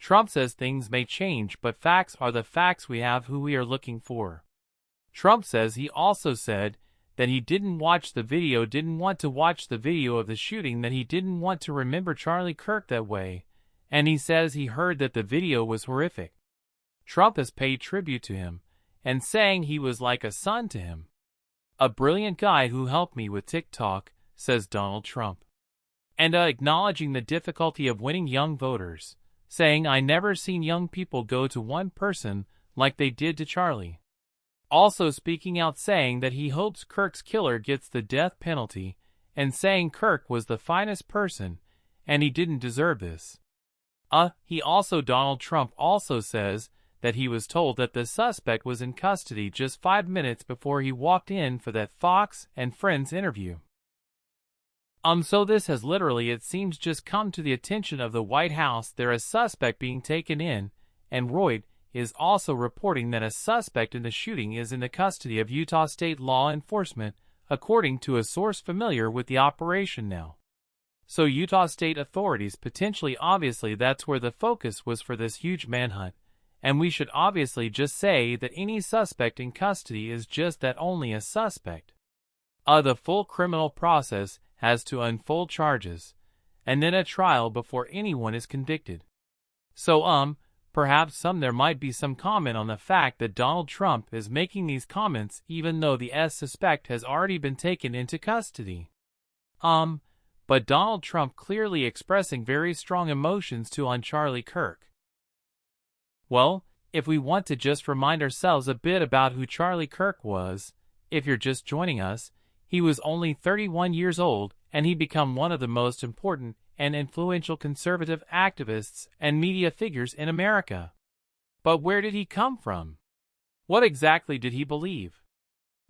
Trump says things may change, but facts are the facts. We have who we are looking for. Trump says he also said that he didn't want to watch the video of the shooting, that he didn't want to remember Charlie Kirk that way, and he says he heard that the video was horrific. Trump has paid tribute to him, and saying he was like a son to him. A brilliant guy who helped me with TikTok, says Donald Trump. And acknowledging the difficulty of winning young voters, saying I never seen young people go to one person like they did to Charlie. Also speaking out, saying that he hopes Kirk's killer gets the death penalty, and saying Kirk was the finest person, and he didn't deserve this. Donald Trump also says that he was told that the suspect was in custody just 5 minutes before he walked in for that Fox and Friends interview. So this has literally, it seems, just come to the attention of the White House. There is a suspect being taken in, and Reuters is also reporting that a suspect in the shooting is in the custody of Utah state law enforcement, according to a source familiar with the operation now. So Utah state authorities potentially, obviously that's where the focus was for this huge manhunt, and we should obviously just say that any suspect in custody is just that, only a suspect. The full criminal process has to unfold charges, and then a trial before anyone is convicted. So perhaps there might be some comment on the fact that Donald Trump is making these comments even though the suspect has already been taken into custody. But Donald Trump clearly expressing very strong emotions on Charlie Kirk. Well, if we want to just remind ourselves a bit about who Charlie Kirk was, if you're just joining us, he was only 31 years old, and he became one of the most important and influential conservative activists and media figures in America. But where did he come from? What exactly did he believe?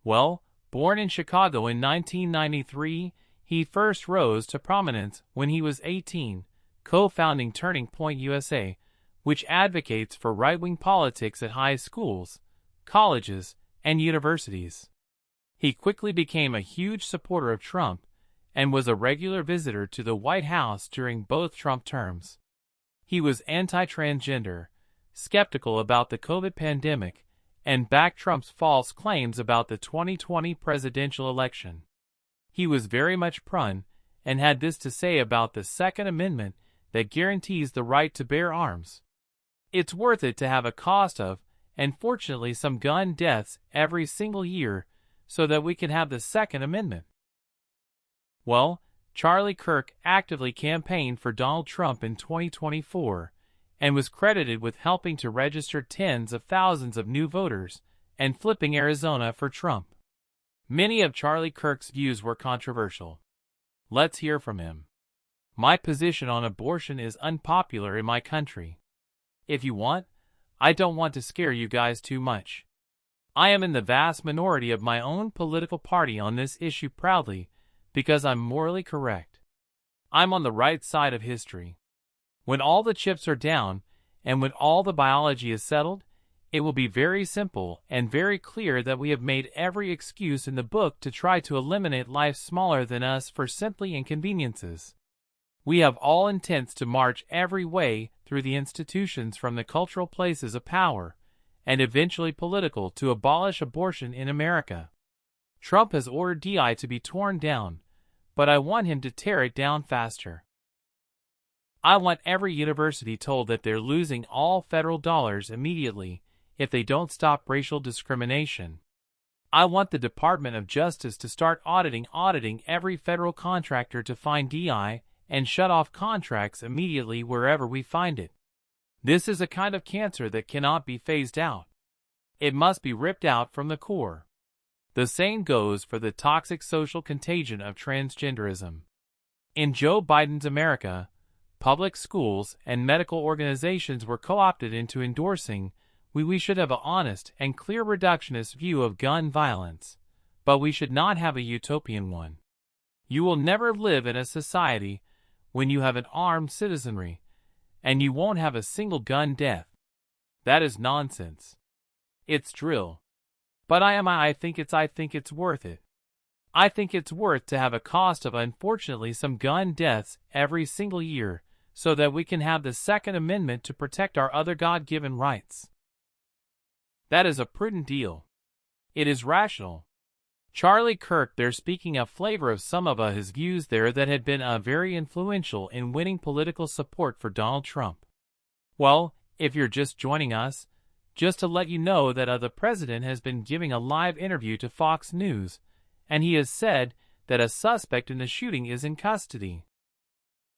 Well, born in Chicago in 1993, he first rose to prominence when he was 18, co-founding Turning Point USA, which advocates for right-wing politics at high schools, colleges, and universities. He quickly became a huge supporter of Trump, and was a regular visitor to the White House during both Trump terms. He was anti-transgender, skeptical about the COVID pandemic, and backed Trump's false claims about the 2020 presidential election. He was very much pro, and had this to say about the Second Amendment that guarantees the right to bear arms. It's worth it to have a cost of, and fortunately some gun deaths every single year, so that we can have the Second Amendment. Well, Charlie Kirk actively campaigned for Donald Trump in 2024, and was credited with helping to register tens of thousands of new voters, and flipping Arizona for Trump. Many of Charlie Kirk's views were controversial. Let's hear from him. My position on abortion is unpopular in my country. If you want, I don't want to scare you guys too much. I am in the vast minority of my own political party on this issue proudly, because I'm morally correct. I'm on the right side of history. When all the chips are down, and when all the biology is settled, it will be very simple and very clear that we have made every excuse in the book to try to eliminate life smaller than us for simply inconveniences. We have all intents to march every way through the institutions from the cultural places of power, and eventually political, to abolish abortion in America. Trump has ordered DI to be torn down, but I want him to tear it down faster. I want every university told that they're losing all federal dollars immediately if they don't stop racial discrimination. I want the Department of Justice to start auditing every federal contractor to find DI and shut off contracts immediately wherever we find it. This is a kind of cancer that cannot be phased out. It must be ripped out from the core. The same goes for the toxic social contagion of transgenderism. In Joe Biden's America, public schools and medical organizations were co-opted into endorsing we should have an honest and clear reductionist view of gun violence, but we should not have a utopian one. You will never live in a society when you have an armed citizenry, and you won't have a single gun death. That is nonsense. It's drill. But I think it's worth it. I think it's worth to have a cost of, unfortunately, some gun deaths every single year, so that we can have the Second Amendment to protect our other God-given rights. That is a prudent deal. It is rational. Charlie Kirk there speaking a flavor of some of his views there that had been very influential in winning political support for Donald Trump. Well, if you're just joining us, just to let you know that the president has been giving a live interview to Fox News, and he has said that a suspect in the shooting is in custody.